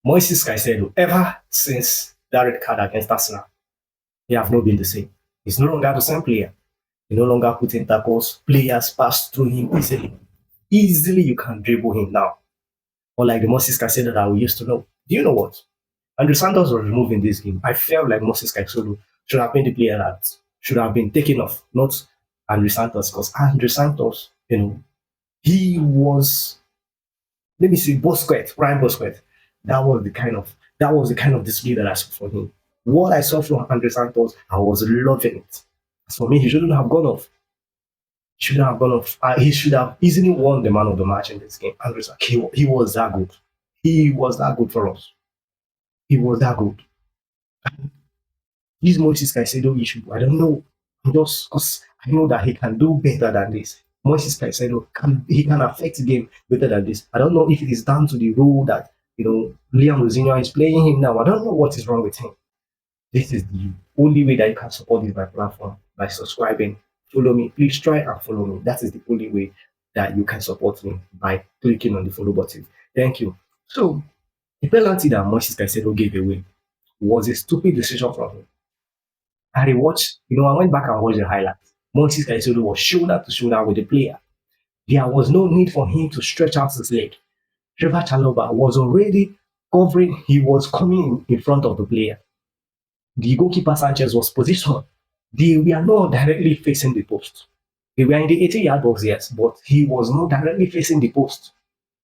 Moises Caicedo, ever since that red card against Arsenal, he have not been the same. He's no longer the same player. He no longer put in tackles. Players pass through him easily. Easily, you can dribble him now. Unlike the Moses Caicedo that we used to know. Do you know what? Andre Santos was removed in this game. I felt like Moses Caicedo should have been the player that should have been taken off, not Andre Santos, because Andre Santos, he was, let me see, Bosquet, Ryan Bosquet. That was the kind of display that I saw from him. What I saw from Andre Santos, I was loving it. For me, he shouldn't have gone off. Shouldn't have gone off. He should have easily won the man of the match in this game. Andre Santos, he was that good. He was that good for us. He was that good. This Moses Caicedo issue, I don't know. Just because I know that he can do better than this. Moses Caicedo can affect the game better than this. I don't know if it is down to the role that Liam Rosinha is playing him now. I don't know what is wrong with him. This is the only way that you can support this by platform by subscribing. Follow me. Please try and follow me. That is the only way that you can support me by clicking on the follow button. Thank you. So the penalty that Moses Caicedo gave away was a stupid decision from him. I rewatched, I went back and watched the highlights. Moses Caicedo was shoulder to shoulder with the player. There was no need for him to stretch out his leg. Trevor Chalobah was already covering, he was coming in front of the player. The goalkeeper Sanchez was positioned. They were not directly facing the post. They were in the 80-yard box, yes, but he was not directly facing the post.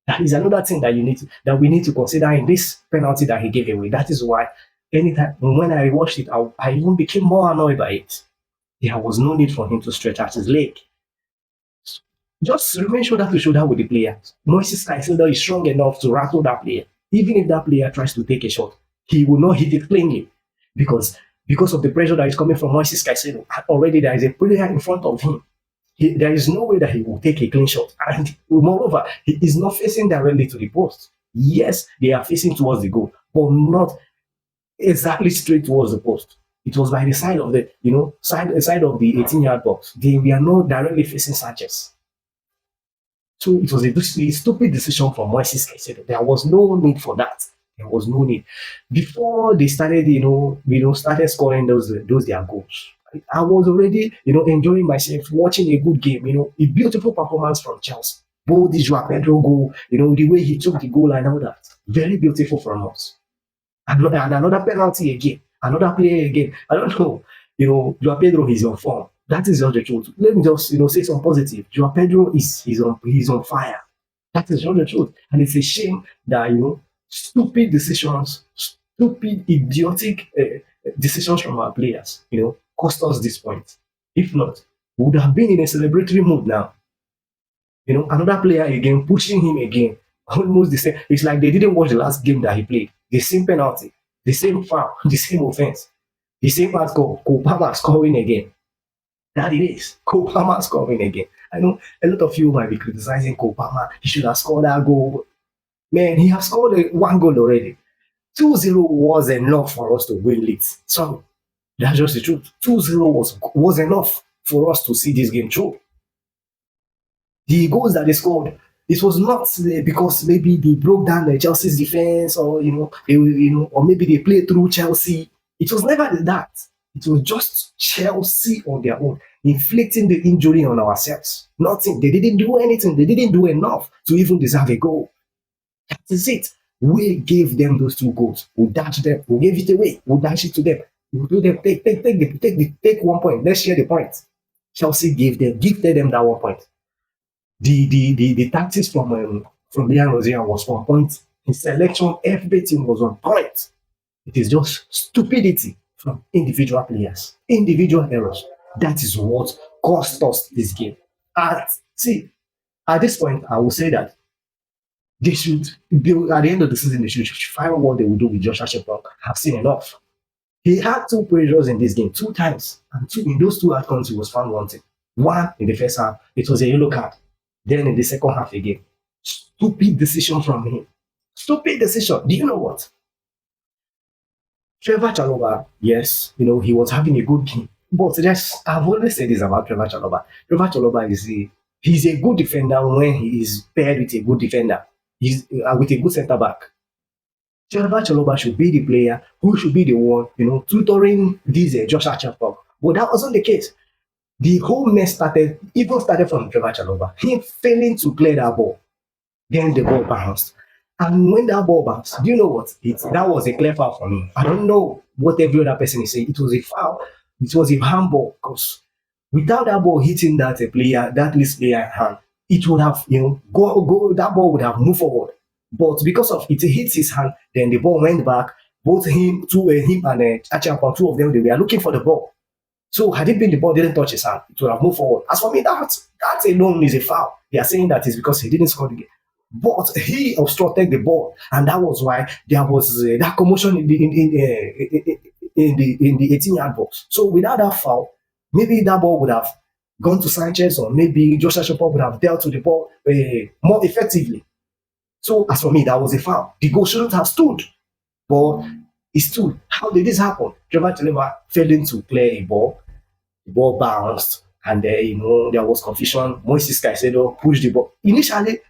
That is another thing that we need to consider in this penalty that he gave away. That is why anytime when I watched it, I even became more annoyed by it. There was no need for him to stretch out his leg. Just remain shoulder to shoulder with the player. Moses Caicedo is strong enough to rattle that player. Even if that player tries to take a shot, he will not hit it cleanly because of the pressure that is coming from Moses Caicedo. Already there is a player in front of him. There is no way that he will take a clean shot. And moreover, he is not facing directly to the post. Yes, they are facing towards the goal, but not exactly straight towards the post. It was by the side of the, side of the 18-yard box. They were not directly facing Sanchez. So it was a stupid decision from Moises Caicedo. There was no need for that. There was no need. Before they started, started scoring those their goals. I was already, enjoying myself, watching a good game, a beautiful performance from Chelsea. Both the Joao Pedro goal, the way he took the goal and all that. Very beautiful from us. And another penalty again, another player again. I don't know. Joao Pedro is on form. That is just the truth. Let me just say some positive. Joao Pedro he's on fire. That is just the truth. And it's a shame that stupid decisions, stupid, idiotic decisions from our players, cost us this point. If not, we would have been in a celebratory mood now. Another player again pushing him again. Almost the same. It's like they didn't watch the last game that he played. The same penalty, the same foul, the same offense, the same pass goal. Kopama scoring again. That it is. Kopama scoring again. I know a lot of you might be criticizing Kopama. He should have scored that goal. Man, he has scored one goal already. 2-0 was enough for us to win Leeds. So that's just the truth. 2-0 was enough for us to see this game through. The goals that they scored, it was not because maybe they broke down the Chelsea's defense or or maybe they played through Chelsea. It was never that. It was just Chelsea on their own, inflicting the injury on ourselves. Nothing. They didn't do anything. They didn't do enough to even deserve a goal. That is it. We gave them those 2 goals. We dashed them. We gave it away. We dashed it to them. We told them take 1 point. Let's share the point. Chelsea gifted them that 1 point. The tactics from Liam Rosinha was on point. His selection, everything was on point. It is just stupidity from individual players, individual errors. That is what cost us this game. At this point, I will say that they should, at the end of the season, they should find what they will do with Josh Ashepong. I've seen enough. He had 2 pressures in this game, 2 times, and in those 2 outcomes, he was found wanting. One in the first half, it was a yellow card. Then in the second half again, stupid decision from him. Stupid decision. Do you know what? Trevor Chalobah, yes, he was having a good game. But I've always said this about Trevor Chalobah. Trevor Chalobah he's a good defender when he is paired with a good defender. He's with a good centre back. Chalobah Chaloba should be the player who should be the one, tutoring this Josh Archibald. But that wasn't the case. The whole mess started from Trevor Chalobah. Him failing to clear that ball. Then the ball bounced. And when that ball bounced, do you know what? That was a clear foul for me. I don't know what every other person is saying. It was a foul. It was a handball. Because without that ball hitting that least player hand, it would have, go that ball would have moved forward. But because of it hits his hand, then the ball went back. Both him and Achampong, two of them, they were looking for the ball. So had it been the ball didn't touch his hand, it would have moved forward. As for me, that alone is a foul. They are saying that is because he didn't score the game. But he obstructed the ball, and that was why there was that commotion in the 18-yard box. So without that foul, maybe that ball would have gone to Sanchez, or maybe Joshua Shopper would have dealt with the ball more effectively. So as for me, that was a foul. The goal shouldn't have stood, but it stood. How did this happen? Trevor Chalobah failing to clear a ball, the ball bounced, and there was confusion. Moises Caicedo pushed the ball. Initially,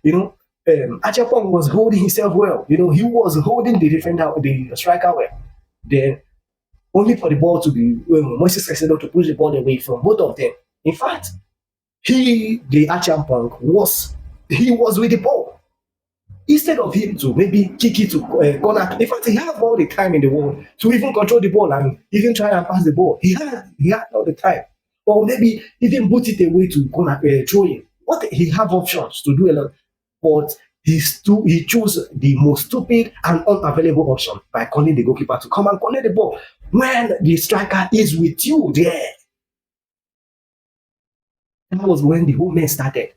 Achapong was holding himself well. He was holding the defender, the striker well. Then only for the ball to be Moises Caicedo to push the ball away from both of them. In fact, the Achapong was with the ball. Instead of him to maybe kick it to corner, in fact, he had all the time in the world to even control the ball and even try and pass the ball. He had all the time, or maybe even put it away to corner throwing. What he have options to do a lot, but he chose the most stupid and unavailable option by calling the goalkeeper to come and collect the ball when the striker is with you there. That was when the whole mess started.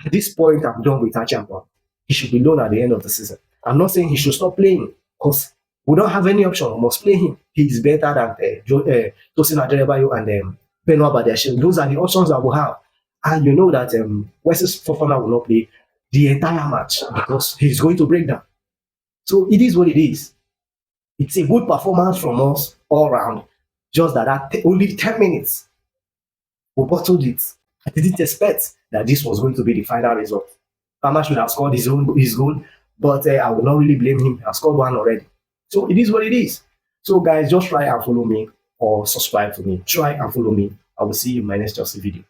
At this point, I'm done with Achampa. He should be loaned at the end of the season. I'm not saying he should stop playing because we don't have any option. We must play him. He's better than Tosin Adebayo and Benoit Badiashile. Those are the options that we have. And you know that Wesley Fofana will not play the entire match because he's going to break down. So it is what it is. It's a good performance from us all round. Just that only 10 minutes, we bottled it. I didn't expect that this was going to be the final result. Palmer should have scored his goal, but I will not really blame him. I've scored one already. So it is what it is. So guys, just try and follow me or subscribe to me. Try and follow me. I will see you in my next Chelsea video.